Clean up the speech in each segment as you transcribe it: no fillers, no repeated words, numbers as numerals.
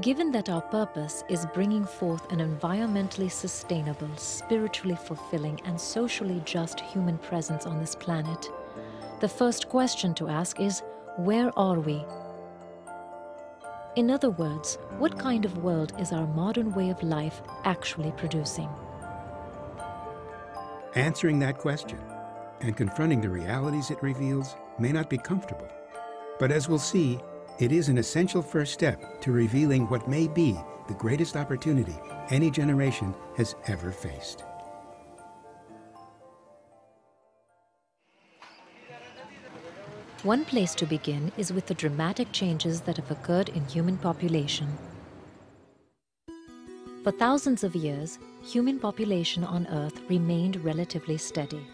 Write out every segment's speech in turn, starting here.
Given that our purpose is bringing forth an environmentally sustainable, spiritually fulfilling, and socially just human presence on this planet, the first question to ask is, where are we? In other words, what kind of world is our modern way of life actually producing? Answering that question and confronting the realities it reveals may not be comfortable, but as we'll see, it is an essential first step to revealing what may be the greatest opportunity any generation has ever faced. One place to begin is with the dramatic changes that have occurred in human population. For thousands of years, human population on Earth remained relatively steady.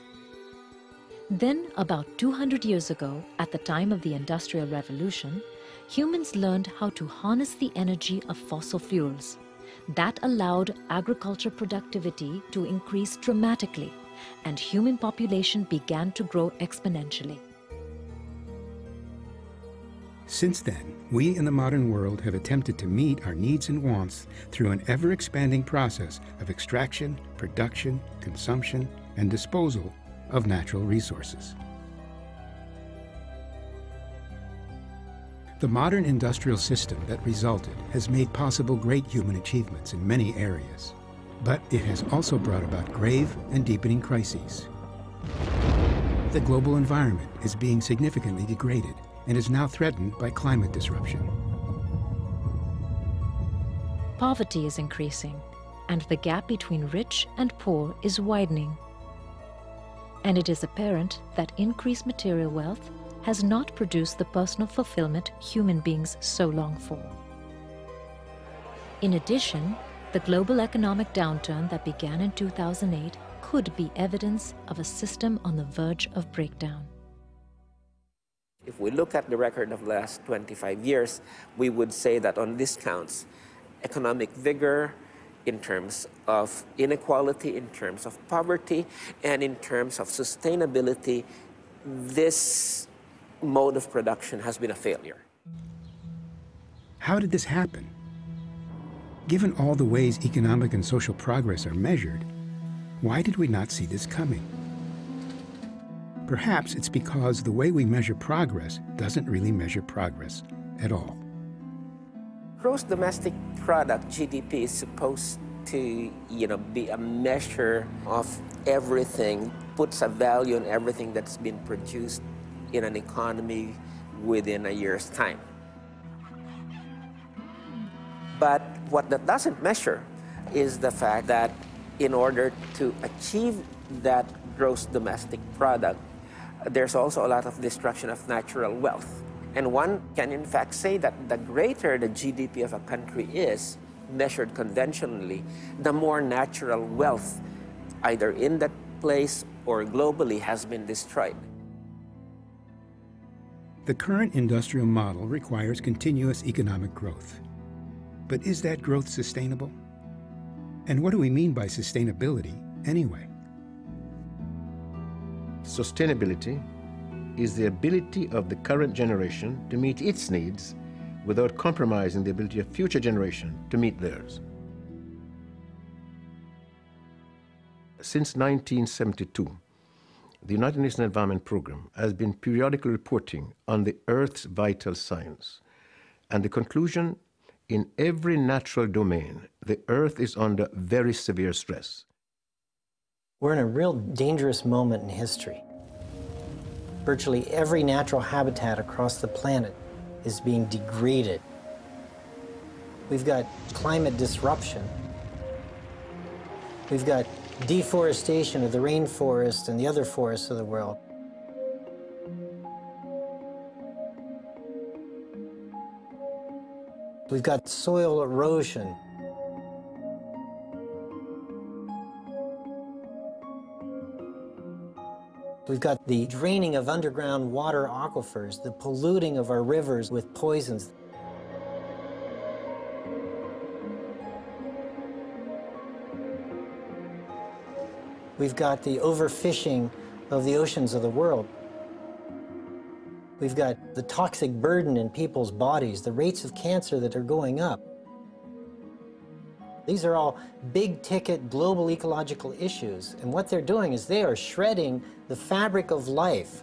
Then, about 200 years ago, at the time of the Industrial Revolution, humans learned how to harness the energy of fossil fuels. That allowed agriculture productivity to increase dramatically, and human population began to grow exponentially. Since then, we in the modern world have attempted to meet our needs and wants through an ever-expanding process of extraction, production, consumption, and disposal of natural resources. The modern industrial system that resulted has made possible great human achievements in many areas, but it has also brought about grave and deepening crises. The global environment is being significantly degraded and is now threatened by climate disruption. Poverty is increasing, and the gap between rich and poor is widening. And it is apparent that increased material wealth has not produced the personal fulfillment human beings so long for. In addition, the global economic downturn that began in 2008 could be evidence of a system on the verge of breakdown. If we look at the record of the last 25 years, we would say that on this counts, economic vigor in terms of inequality, in terms of poverty, and in terms of sustainability, this mode of production has been a failure. How did this happen? Given all the ways economic and social progress are measured, why did we not see this coming? Perhaps it's because the way we measure progress doesn't really measure progress at all. Gross domestic product, GDP, is supposed to, be a measure of everything, puts a value on everything that's been produced in an economy within a year's time. But what that doesn't measure is the fact that in order to achieve that gross domestic product, there's also a lot of destruction of natural wealth. And one can in fact say that the greater the GDP of a country is, measured conventionally, the more natural wealth, either in that place or globally, has been destroyed. The current industrial model requires continuous economic growth. But is that growth sustainable? And what do we mean by sustainability anyway? Sustainability is the ability of the current generation to meet its needs without compromising the ability of future generations to meet theirs. Since 1972, the United Nations Environment Programme has been periodically reporting on the Earth's vital signs, and the conclusion: in every natural domain, the Earth is under very severe stress. We're in a real dangerous moment in history. Virtually every natural habitat across the planet is being degraded. We've got climate disruption. We've got deforestation of the rainforest and the other forests of the world. We've got soil erosion. We've got the draining of underground water aquifers, the polluting of our rivers with poisons. We've got the overfishing of the oceans of the world. We've got the toxic burden in people's bodies, the rates of cancer that are going up. These are all big-ticket global ecological issues, and what they're doing is they are shredding the fabric of life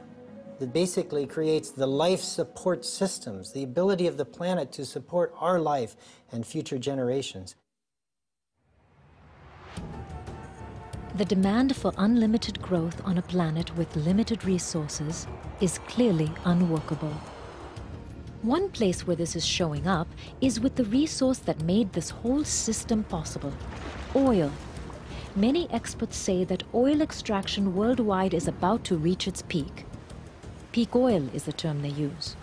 that basically creates the life support systems, the ability of the planet to support our life and future generations. The demand for unlimited growth on a planet with limited resources is clearly unworkable. One place where this is showing up is with the resource that made this whole system possible: oil. Many experts say that oil extraction worldwide is about to reach its peak. Peak oil is the term they use.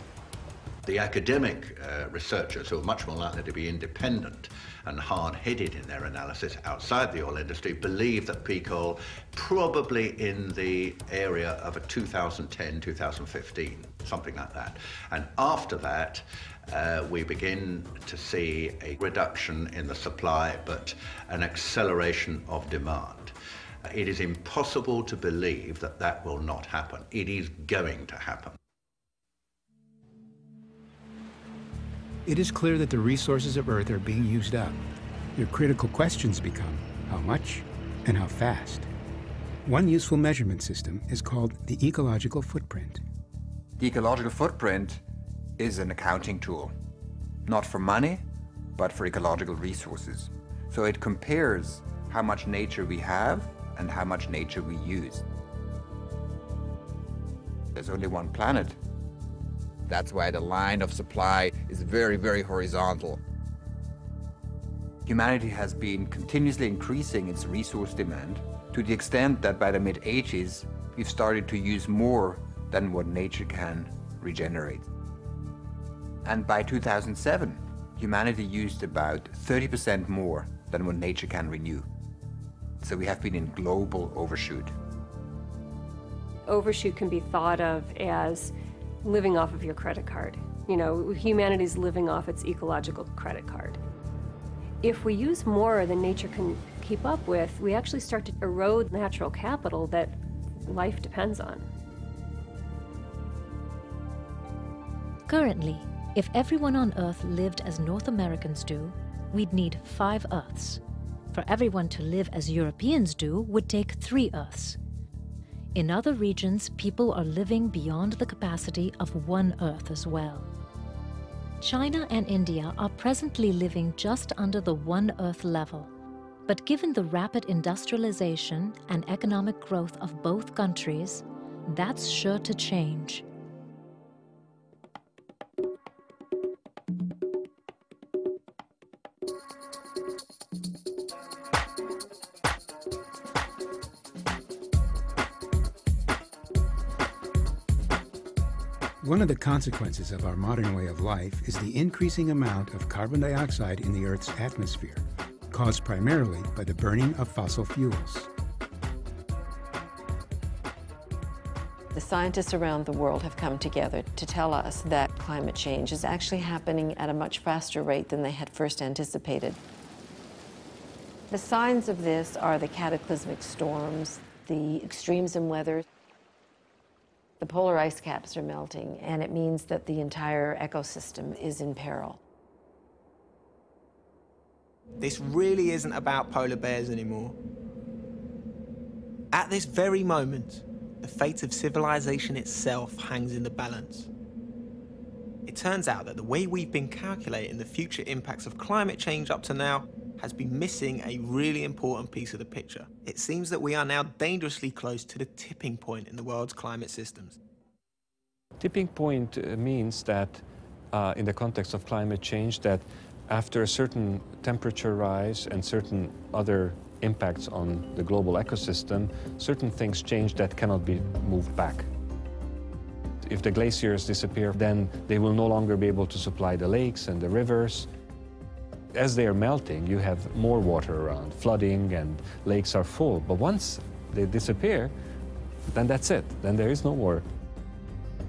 The academic researchers, who are much more likely to be independent and hard-headed in their analysis outside the oil industry, believe that peak oil probably in the area of a 2010, 2015, something like that. And after that, we begin to see a reduction in the supply, but an acceleration of demand. It is impossible to believe that that will not happen. It is going to happen. It is clear that the resources of Earth are being used up. Your critical questions become how much and how fast. One useful measurement system is called the ecological footprint. The ecological footprint is an accounting tool, not for money, but for ecological resources. So it compares how much nature we have and how much nature we use. There's only one planet. That's why the line of supply is very, very horizontal. Humanity has been continuously increasing its resource demand to the extent that by the mid-80s, we've started to use more than what nature can regenerate. And by 2007, humanity used about 30% more than what nature can renew. So we have been in global overshoot. Overshoot can be thought of as living off of your credit card. You know, humanity's living off its ecological credit card. If we use more than nature can keep up with, we actually start to erode natural capital that life depends on. Currently, if everyone on Earth lived as North Americans do, we'd need 5 Earths. For everyone to live as Europeans do would take 3 Earths. In other regions, people are living beyond the capacity of 1 Earth as well. China and India are presently living just under the 1 Earth level. But given the rapid industrialization and economic growth of both countries, that's sure to change. One of the consequences of our modern way of life is the increasing amount of carbon dioxide in the Earth's atmosphere, caused primarily by the burning of fossil fuels. The scientists around the world have come together to tell us that climate change is actually happening at a much faster rate than they had first anticipated. The signs of this are the cataclysmic storms, the extremes in weather. The polar ice caps are melting, and it means that the entire ecosystem is in peril. This really isn't about polar bears anymore. At this very moment, the fate of civilization itself hangs in the balance. It turns out that the way we've been calculating the future impacts of climate change up to now has been missing a really important piece of the picture. It seems that we are now dangerously close to the tipping point in the world's climate systems. Tipping point means that, in the context of climate change, that after a certain temperature rise and certain other impacts on the global ecosystem, certain things change that cannot be moved back. If the glaciers disappear, then they will no longer be able to supply the lakes and the rivers. As they are melting, you have more water around, flooding, and lakes are full. But once they disappear, then that's it. Then there is no more.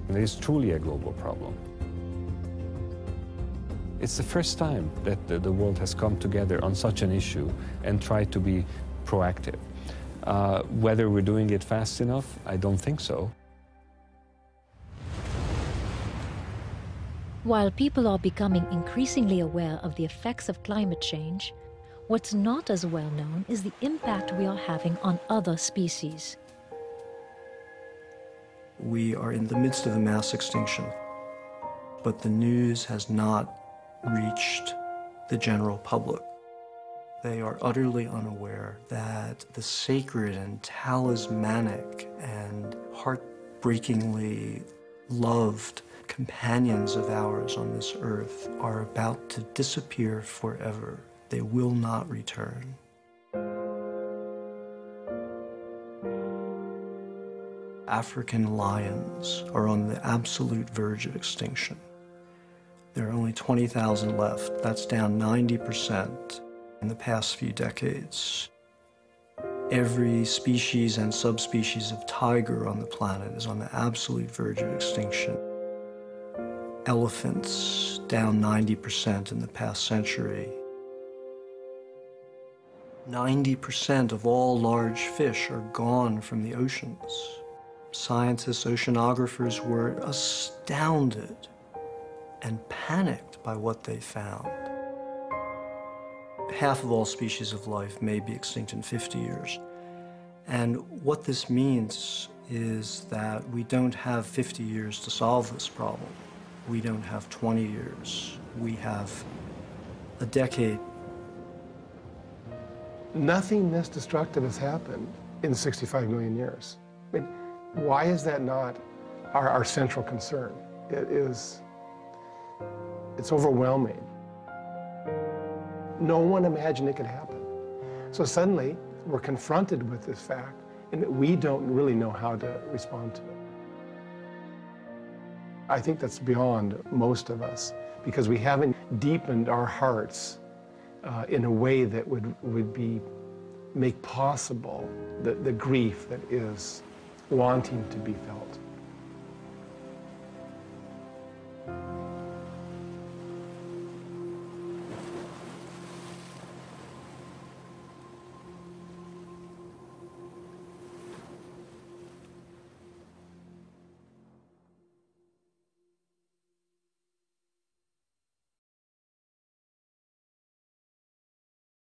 It is truly a global problem. It's the first time that the world has come together on such an issue and tried to be proactive. Whether we're doing it fast enough, I don't think so. While people are becoming increasingly aware of the effects of climate change, what's not as well known is the impact we are having on other species. We are in the midst of a mass extinction, but the news has not reached the general public. They are utterly unaware that the sacred and talismanic and heartbreakingly loved companions of ours on this earth are about to disappear forever. They will not return. African lions are on the absolute verge of extinction. There are only 20,000 left. That's down 90% in the past few decades. Every species and subspecies of tiger on the planet is on the absolute verge of extinction. Elephants, down 90% in the past century. 90% of all large fish are gone from the oceans. Scientists, oceanographers were astounded and panicked by what they found. Half of all species of life may be extinct in 50 years. And what this means is that we don't have 50 years to solve this problem. We don't have 20 years. We have a decade. Nothing this destructive has happened in 65 million years. I mean, why is that not our central concern? It's overwhelming. No one imagined it could happen. So suddenly, we're confronted with this fact, and we don't really know how to respond to it. I think that's beyond most of us, because we haven't deepened our hearts in a way that would make possible the grief that is wanting to be felt.